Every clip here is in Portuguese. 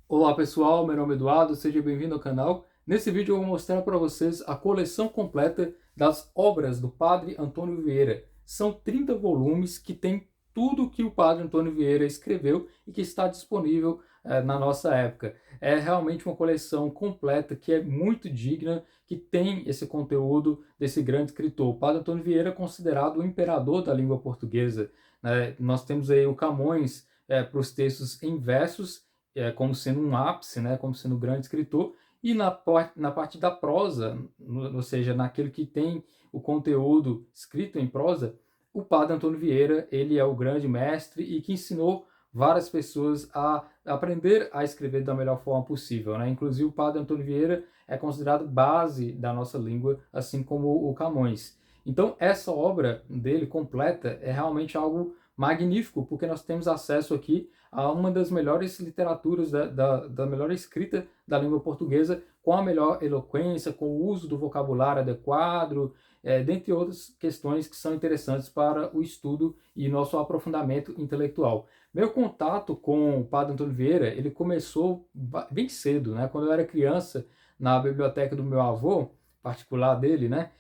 Olá pessoal, meu nome é Eduardo, seja bem-vindo ao canal. Nesse vídeo eu vou mostrar para vocês a coleção completa das obras do Padre Antônio Vieira. São 30 volumes que tem tudo que o Padre Antônio Vieira escreveu e que está disponível na nossa época. É realmente uma coleção completa que é muito digna, que tem esse conteúdo desse grande escritor. O Padre Antônio Vieira é considerado o imperador da língua portuguesa, né? Nós temos aí o Camões para os textos em versos, como sendo um ápice, né, como sendo um grande escritor, e na parte da prosa, ou seja, naquele que tem o conteúdo escrito em prosa, o Padre Antônio Vieira, ele é o grande mestre e que ensinou várias pessoas a aprender a escrever da melhor forma possível, né? Inclusive o Padre Antônio Vieira é considerado base da nossa língua, assim como o Camões. Então essa obra dele completa é realmente algo magnífico, porque nós temos acesso aqui a uma das melhores literaturas, da melhor escrita da língua portuguesa, com a melhor eloquência, com o uso do vocabulário adequado, dentre outras questões que são interessantes para o estudo e nosso aprofundamento intelectual. Meu contato com o Padre Antônio Vieira, ele começou bem cedo, né? Quando eu era criança, na biblioteca do meu avô, particular dele, né?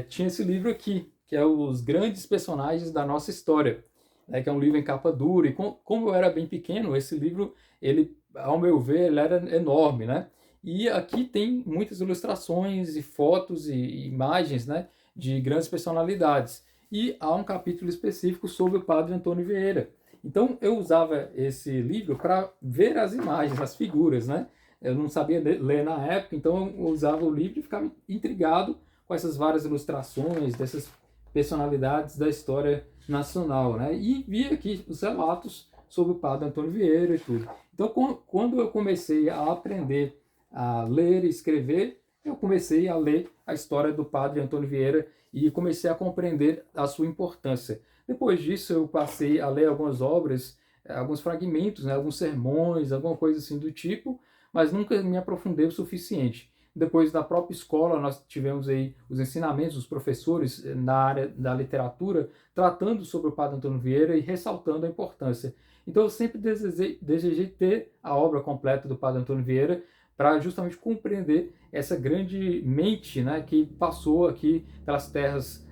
Tinha esse livro aqui, que é Os Grandes Personagens da Nossa História, né, que é um livro em capa dura, e como eu era bem pequeno, esse livro, ele, ao meu ver, ele era enorme, né? E aqui tem muitas ilustrações e fotos e imagens, né, de grandes personalidades. E há um capítulo específico sobre o Padre Antônio Vieira. Então eu usava esse livro para ver as imagens, as figuras, né? Eu não sabia ler na época, então eu usava o livro e ficava intrigado com essas várias ilustrações dessas personalidades da história nacional, né? E vi aqui os relatos sobre o Padre Antônio Vieira e tudo. Então, quando eu comecei a aprender a ler e escrever, eu comecei a ler a história do Padre Antônio Vieira e comecei a compreender a sua importância. Depois disso, eu passei a ler algumas obras, alguns fragmentos, né, alguns sermões, alguma coisa assim do tipo, mas nunca me aprofundei o suficiente. Depois, na própria escola, nós tivemos aí os ensinamentos dos professores na área da literatura, tratando sobre o Padre Antônio Vieira e ressaltando a importância. Então, eu sempre desejei ter a obra completa do Padre Antônio Vieira para justamente compreender essa grande mente, né, que passou aqui pelas terras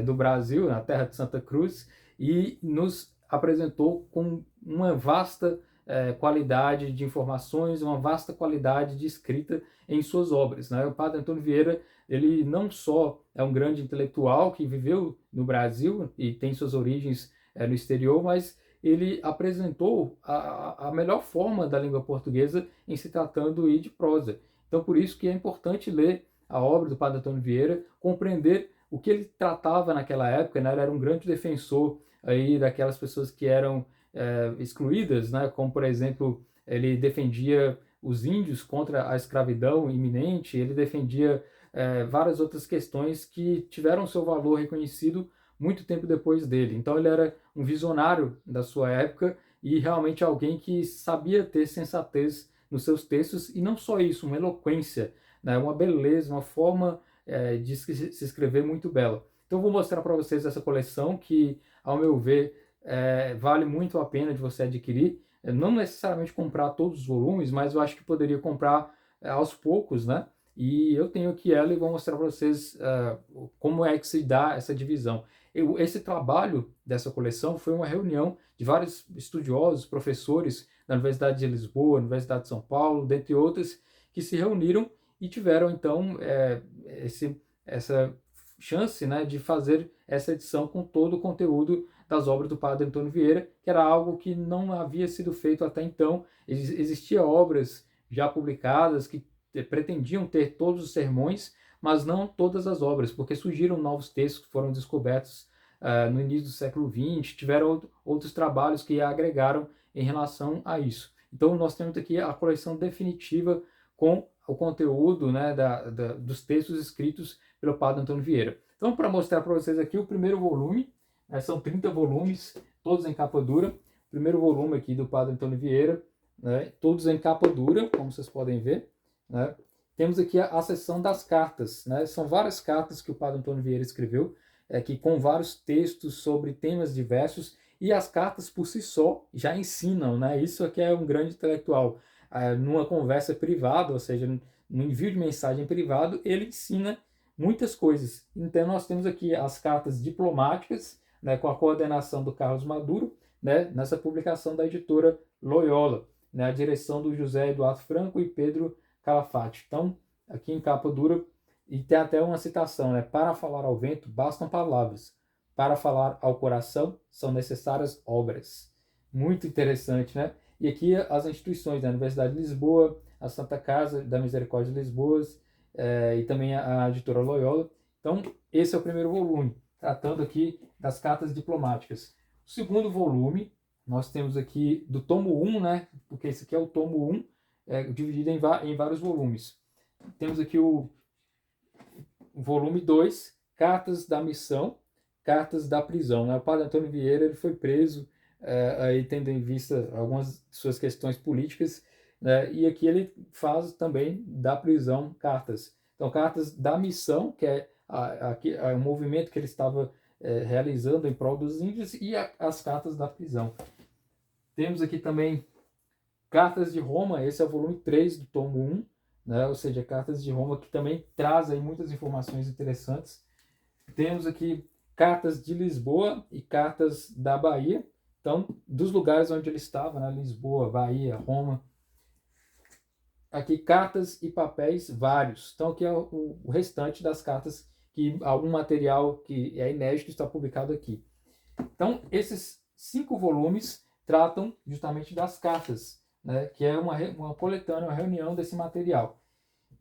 do Brasil, na terra de Santa Cruz, e nos apresentou com uma vasta qualidade de informações, uma vasta qualidade de escrita em suas obras, né? O Padre Antônio Vieira, ele não só é um grande intelectual que viveu no Brasil e tem suas origens no exterior, mas ele apresentou a melhor forma da língua portuguesa em se tratando de prosa. Então, por isso que é importante ler a obra do Padre Antônio Vieira, compreender o que ele tratava naquela época, né? Ele era um grande defensor aí daquelas pessoas que eram excluídas, né? Como, por exemplo, ele defendia os índios contra a escravidão iminente, ele defendia várias outras questões que tiveram seu valor reconhecido muito tempo depois dele. Então ele era um visionário da sua época e realmente alguém que sabia ter sensatez nos seus textos, e não só isso, uma eloquência, né, uma beleza, uma forma de se escrever muito bela. Então eu vou mostrar para vocês essa coleção que, ao meu ver, vale muito a pena de você adquirir. Não necessariamente comprar todos os volumes, mas eu acho que poderia comprar aos poucos, né? E eu tenho aqui ela e vou mostrar para vocês como é que se dá essa divisão. Esse trabalho dessa coleção foi uma reunião de vários estudiosos, professores da Universidade de Lisboa, Universidade de São Paulo, dentre outras, que se reuniram e tiveram então essa chance, né, de fazer essa edição com todo o conteúdo das obras do Padre Antônio Vieira, que era algo que não havia sido feito até então. Existiam obras já publicadas que pretendiam ter todos os sermões, mas não todas as obras, porque surgiram novos textos que foram descobertos no início do século XX, tiveram outros trabalhos que agregaram em relação a isso. Então nós temos aqui a coleção definitiva com o conteúdo, né, dos textos escritos pelo Padre Antônio Vieira. Então, para mostrar para vocês aqui o primeiro volume, são 30 volumes, todos em capa dura. O primeiro volume aqui do Padre Antônio Vieira, né, todos em capa dura, como vocês podem ver, né. Temos aqui a seção das cartas, né? São várias cartas que o Padre Antônio Vieira escreveu, que com vários textos sobre temas diversos, E as cartas por si só já ensinam, né? Isso aqui é um grande intelectual. Numa conversa privada, ou seja, no envio de mensagem privado, ele ensina muitas coisas. Então nós temos aqui as cartas diplomáticas, né, com a coordenação do Carlos Maduro, né, nessa publicação da editora Loyola, né, a direção do José Eduardo Franco e Pedro Calafate. Então, aqui em capa dura, e tem até uma citação, né, para falar ao vento bastam palavras, para falar ao coração são necessárias obras. Muito interessante, né? E aqui as instituições, né, a Universidade de Lisboa, a Santa Casa da Misericórdia de Lisboa, e também a editora Loyola. Então, esse é o primeiro volume, tratando aqui das cartas diplomáticas. O segundo volume, nós temos aqui do tomo 1, né? Porque esse aqui é o tomo 1, dividido em vários volumes. Temos aqui o volume 2, Cartas da Missão, Cartas da Prisão, né? O padre Antônio Vieira ele foi preso, aí tendo em vista algumas de suas questões políticas, né? E aqui ele faz também da prisão cartas. Então, cartas da missão, que é o movimento que ele estava realizando em prol dos índios, e as cartas da prisão. Temos aqui também Cartas de Roma, esse é o volume 3 do tomo 1, né? Ou seja, Cartas de Roma, que também traz aí muitas informações interessantes. Temos aqui Cartas de Lisboa e Cartas da Bahia, então, dos lugares onde ele estava, né? Lisboa, Bahia, Roma. Aqui, cartas e papéis vários. Então, aqui é o restante das cartas, que algum material que é inédito está publicado aqui. Então, esses 5 volumes tratam justamente das cartas, né? Que é uma coletânea, uma reunião desse material.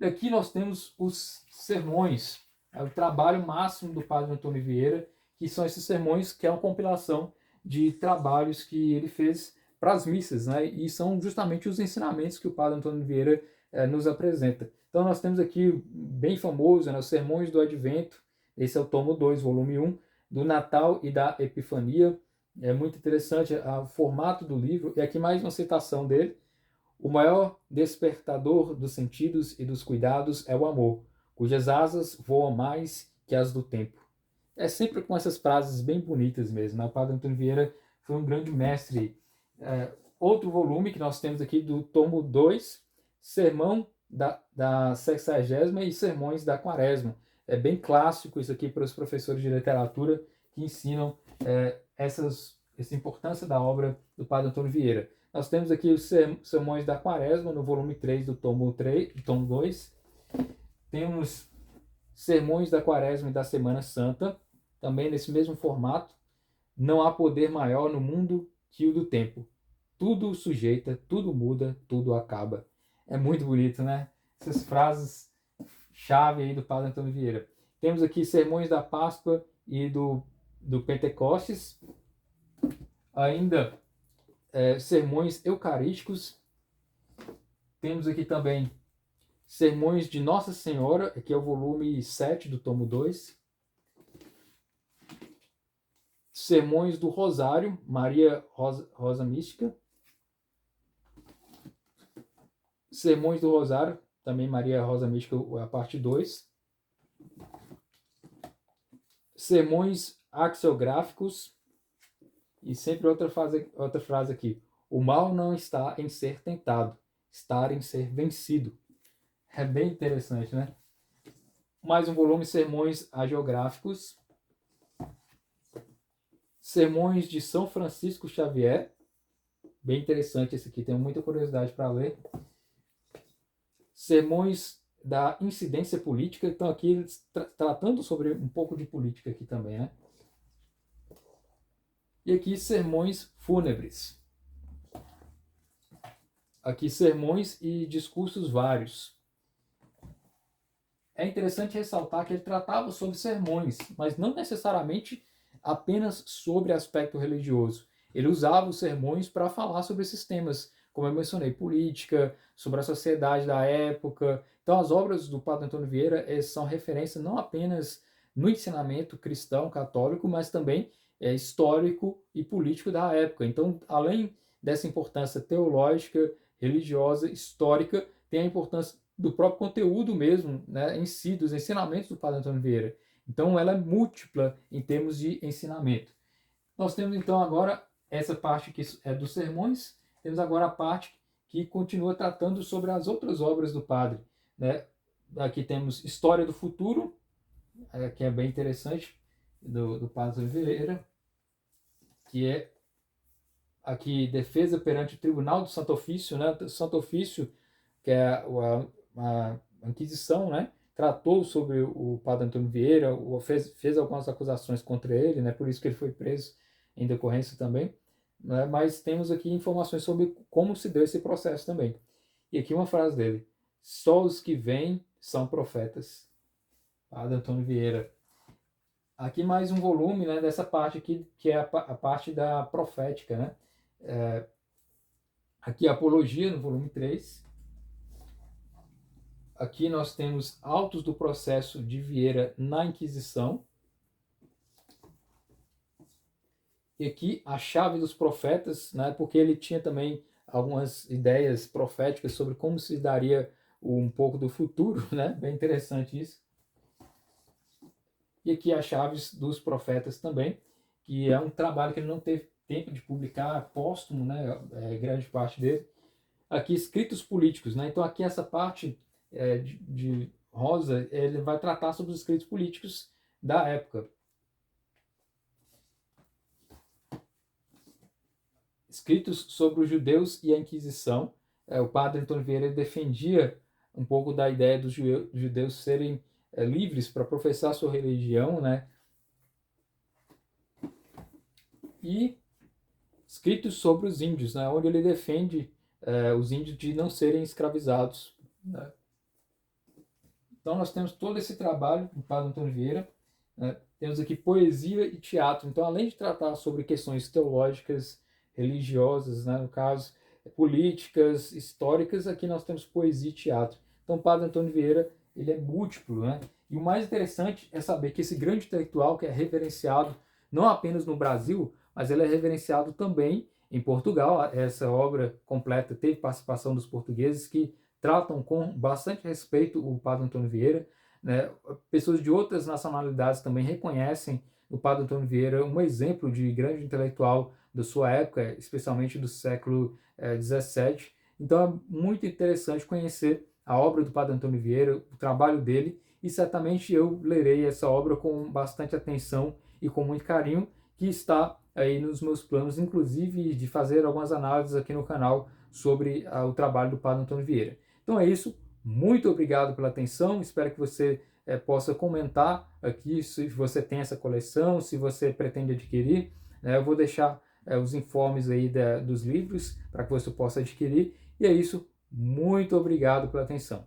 Aqui nós temos os sermões, o trabalho máximo do padre Antônio Vieira, que são esses sermões, que é uma compilação de trabalhos que ele fez para as missas, né? E são justamente os ensinamentos que o padre Antônio Vieira nos apresenta. Então nós temos aqui, bem famoso, né, os Sermões do Advento, esse é o tomo 2, volume 1, do Natal e da Epifania. É muito interessante o formato do livro, e aqui mais uma citação dele. O maior despertador dos sentidos e dos cuidados é o amor, cujas asas voam mais que as do tempo. É sempre com essas frases bem bonitas mesmo, né? O padre Antônio Vieira foi um grande mestre. Outro volume que nós temos aqui do tomo 2, Sermão da Sexagésima e Sermões da Quaresma. É bem clássico isso aqui para os professores de literatura que ensinam essa importância da obra do padre Antônio Vieira. Nós temos aqui os Sermões da Quaresma, no volume 3 do tomo 2. Temos Sermões da Quaresma e da Semana Santa, também nesse mesmo formato. Não há poder maior no mundo que o do tempo. Tudo sujeita, tudo muda, tudo acaba. É muito bonito, né? Essas frases chave aí do padre Antônio Vieira. Temos aqui Sermões da Páscoa e do Pentecostes. Ainda sermões eucarísticos. Temos aqui também Sermões de Nossa Senhora, que é o volume 7 do tomo 2. Sermões do Rosário, Maria Rosa Mística. Sermões do Rosário, também Maria Rosa Mística, a parte 2. Sermões axiográficos. E sempre outra frase aqui. O mal não está em ser tentado, está em ser vencido. É bem interessante, né? Mais um volume, Sermões Hagiográficos. Sermões de São Francisco Xavier. Bem interessante esse aqui, tenho muita curiosidade para ler. Sermões da Incidência Política. Então aqui tratando sobre um pouco de política aqui também, né? E aqui sermões fúnebres. Aqui sermões e discursos vários. É interessante ressaltar que ele tratava sobre sermões, mas não necessariamente apenas sobre aspecto religioso. Ele usava os sermões para falar sobre esses temas, como eu mencionei, política, sobre a sociedade da época. Então as obras do padre Antônio Vieira são referência não apenas no ensinamento cristão católico, mas também histórico e político da época. Então, além dessa importância teológica, religiosa, histórica, tem a importância do próprio conteúdo mesmo, né, em si, dos ensinamentos do padre Antônio Vieira. Então, ela é múltipla em termos de ensinamento. Nós temos, então, agora essa parte que é dos sermões. Temos agora a parte que continua tratando sobre as outras obras do padre, né? Aqui temos História do Futuro, que é bem interessante, do padre Vieira, que é aqui Defesa perante o Tribunal do Santo Ofício, né? O Santo Ofício, que é a Inquisição, né? Tratou sobre o padre Antônio Vieira, fez algumas acusações contra ele, né? Por isso que ele foi preso em decorrência também, né? Mas temos aqui informações sobre como se deu esse processo também. E aqui uma frase dele: só os que vêm são profetas. Padre Antônio Vieira. Aqui mais um volume, né, dessa parte aqui, que é a parte da profética, né? Aqui a Apologia, no volume 3. Aqui nós temos Autos do Processo de Vieira na Inquisição. E aqui a Chave dos Profetas, né, porque ele tinha também algumas ideias proféticas sobre como se daria um pouco do futuro, né? Bem interessante isso. E aqui as Chaves dos Profetas também, que é um trabalho que ele não teve tempo de publicar, póstumo, né? Grande parte dele. Aqui Escritos Políticos, né? Então aqui essa parte de rosa, ele vai tratar sobre os escritos políticos da época. Escritos sobre os judeus e a Inquisição. O padre Antônio Vieira defendia um pouco da ideia dos judeus serem livres para professar sua religião, né? E Escritos sobre os índios, né? Onde ele defende os índios de não serem escravizados, né? Então nós temos todo esse trabalho do padre Antônio Vieira, né? Temos aqui poesia e teatro. Então, além de tratar sobre questões teológicas, religiosas, né, no caso, políticas, históricas, aqui nós temos poesia e teatro. Então, o padre Antônio Vieira, ele é múltiplo, né? E o mais interessante é saber que esse grande intelectual, que é reverenciado não apenas no Brasil, mas ele é reverenciado também em Portugal. Essa obra completa teve participação dos portugueses, que tratam com bastante respeito o padre Antônio Vieira, né? Pessoas de outras nacionalidades também reconhecem o padre Antônio Vieira um exemplo de grande intelectual da sua época, especialmente do século XVII. Então é muito interessante conhecer a obra do padre Antônio Vieira, o trabalho dele, e certamente eu lerei essa obra com bastante atenção e com muito carinho, que está aí nos meus planos, inclusive de fazer algumas análises aqui no canal sobre o trabalho do padre Antônio Vieira. Então é isso, muito obrigado pela atenção, espero que você possa comentar aqui se você tem essa coleção, se você pretende adquirir, né? Eu vou deixar os informes aí dos livros para que você possa adquirir, e é isso, muito obrigado pela atenção.